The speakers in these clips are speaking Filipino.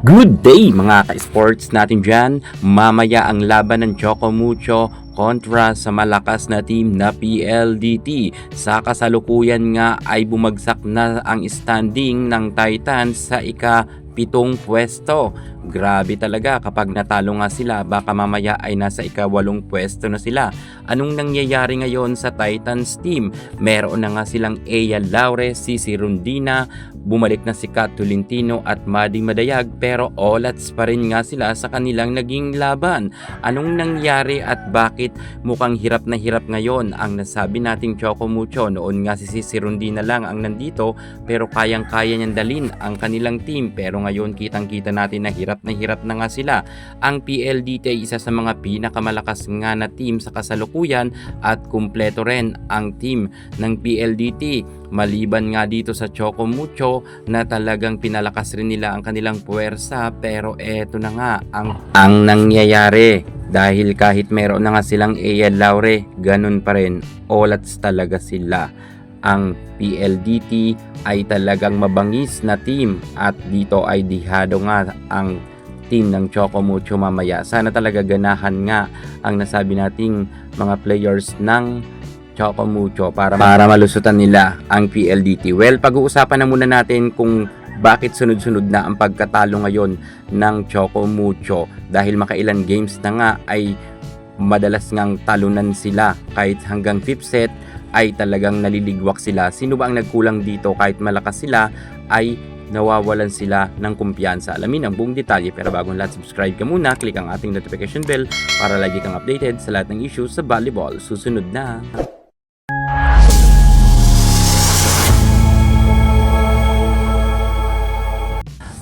Good day mga ka-sports natin dyan. Mamaya ang laban ng Choco Mucho kontra sa malakas na team na PLDT. Sa kasalukuyan nga ay bumagsak na ang standing ng Titans sa ika-7 pwesto. Grabe talaga kapag natalo nga sila, baka mamaya ay nasa ika-8 pwesto na sila. Anong nangyayari ngayon sa Titans team? Meron na nga silang Ea Laure, Cici Rondina, bumalik na si Kat Tolentino at Maddie Madayag, pero olats pa rin nga sila sa kanilang naging laban. Anong nangyari at bakit mukhang hirap na hirap ngayon ang nasabi nating Choco Mucho? Noon nga si Cici Rondina lang ang nandito pero kayang-kaya niyang dalin ang kanilang team, pero ngayon kitang-kita natin na hirap na nga sila. Ang PLDT ay isa sa mga pinakamalakas nga na team sa kasalukuyan at kumpleto rin ang team ng PLDT. Maliban nga dito sa Choco Mucho na talagang pinalakas rin nila ang kanilang puwersa, pero eto na nga ang nangyayari. Dahil kahit meron na nga silang Ea Laure, ganun pa rin, olats talaga sila. Ang PLDT ay talagang mabangis na team at dito ay dihado nga ang team ng Choco Mucho mamaya. Sana talaga ganahan nga ang nasabi nating mga players ng Choco Mucho para malusutan nila ang PLDT. Well, pag-uusapan na muna natin kung bakit sunod-sunod na ang pagkatalo ngayon ng Choco Mucho, dahil makailan games na nga ay madalas ngang talunan sila. Kahit hanggang 5th set ay talagang naliligwak sila. Sino ba ang nagkulang dito? Kahit malakas sila ay nawawalan sila ng kumpiyansa. Alamin ang buong detalye, pero bago lahat, subscribe ka muna, click ang ating notification bell para lagi kang updated sa lahat ng issues sa volleyball. Susunod na.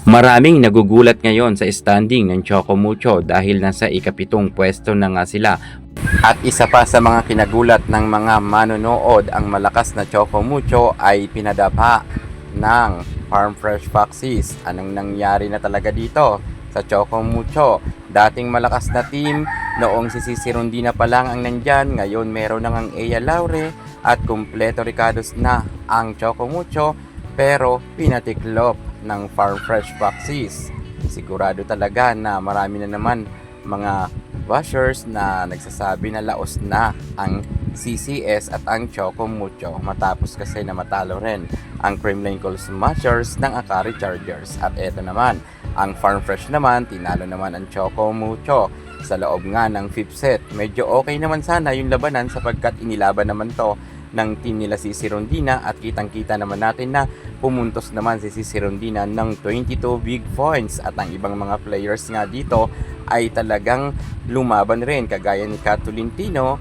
Maraming nagugulat ngayon sa standing ng Choco Mucho dahil nasa ika-7 pwesto na nga sila. At isa pa sa mga kinagulat ng mga manonood, ang malakas na Choco Mucho ay pinadapa ng Farm Fresh Foxes. Anong nangyari na talaga dito sa Choco Mucho? Dating malakas na team, noong si Cici Rondina pa lang ang nandyan, ngayon meron na ang Ea Laure at kumpleto Ricados na ang Choco Mucho, pero pinatiklop ng Farm Fresh Foxes. Sigurado talaga na marami na naman mga bashers na nagsasabi na laos na ang CCS at ang Choco Mucho, matapos kasi na matalo rin ang Kremlin Cold Smashers ng Akari Chargers. At eto naman, ang Farm Fresh naman, tinalo naman ang Choco Mucho sa loob nga ng 5th set. Medyo okay naman sana yung labanan sapagkat inilaban naman to ng team nila si Cici Rondina, at kitang-kita naman natin na pumuntos naman si Cici Rondina ng 22 big points, at ang ibang mga players nga dito ay talagang lumaban rin, kagaya ni Kat Tolentino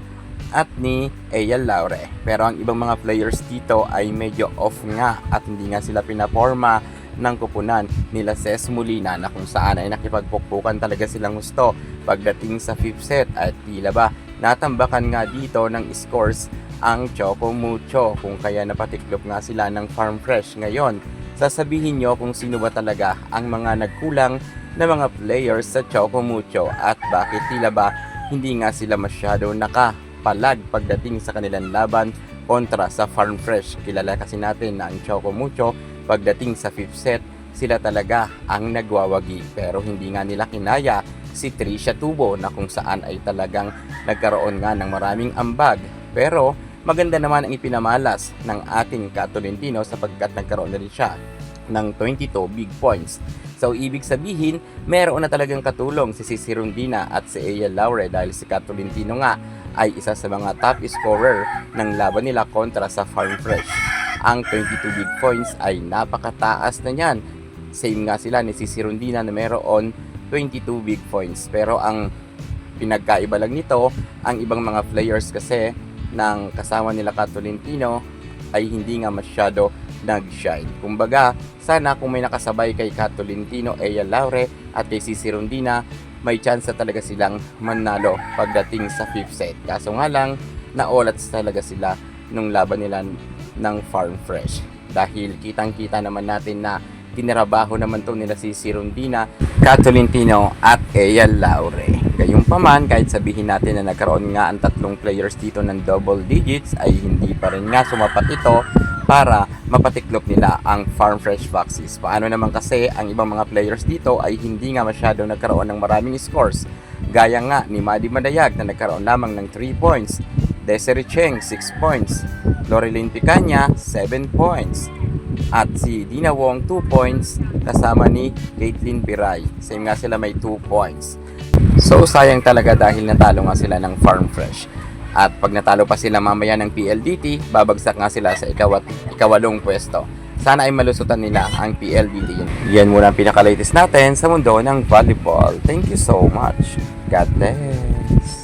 at ni Ea Laure. Pero ang ibang mga players dito ay medyo off nga at hindi nga sila pinaporma ng kupunan nila Ces Molina, na kung saan ay nakipagpukpukan talaga silang gusto pagdating sa 5th set, at tila ba natambakan nga dito ng scores ang Choco Mucho, kung kaya napatiklop nga sila ng Farm Fresh. Ngayon, sasabihin nyo kung sino ba talaga ang mga nagkulang na mga players sa Choco Mucho at bakit tila ba hindi nga sila masyado nakapalag pagdating sa kanilang laban kontra sa Farm Fresh. Kilala kasi natin na ang Choco Mucho pagdating sa 5th set, sila talaga ang nagwawagi, pero hindi nga nila kinaya si Trisha Tubo, na kung saan ay talagang nagkaroon nga ng maraming ambag. Pero maganda naman ang ipinamalas ng ating Kat Tolentino sapagkat nagkaroon na rin siya ng 22 big points. So ibig sabihin, meron na talagang katulong si Cici Rondina at si Ea Laure, dahil si Kat Tolentino nga ay isa sa mga top scorer ng laban nila kontra sa Farm Fresh. Ang 22 big points ay napakataas na niyan. Same nga sila ni Cici Rondina na meron 22 big points. Pero ang pinagkaiba lang nito, ang ibang mga players kasi ng kasama nila Kat Tolentino ay hindi nga masyado nag-shine. Kumbaga, sana kung may nakasabay kay Kat Tolentino, Ea Laure at kay Cici Rondina, may chance talaga silang manalo pagdating sa 5th set. Kaso nga lang, naolats talaga sila nung laban nila ng Farm Fresh. Dahil kitang-kita naman natin na tinrabaho naman to nila si Cici Rondina, Kat Tolentino at Ea Laure. Gayunpaman, kahit sabihin natin na nagkaroon nga ang tatlong players dito ng double digits, ay hindi pa rin nga sumapat ito para mapatiklop nila ang Farm Fresh Foxes. Paano naman kasi ang ibang mga players dito ay hindi nga masyado nagkaroon ng maraming scores. Gaya nga ni Maddie Madayag na nagkaroon lamang ng 3 points, Desiree Cheng 6 points, Loreline Picanya 7 points, at si Dina Wong 2 points kasama ni Caitlin Piray. Same nga sila, may 2 points. So sayang talaga dahil natalo nga sila ng Farm Fresh. At pag natalo pa sila mamaya ng PLDT, babagsak nga sila sa ikawalong pwesto. Sana ay malusutan nila ang PLDT. Yan muna ang pinaka-latest natin sa mundo ng volleyball. Thank you so much. God bless.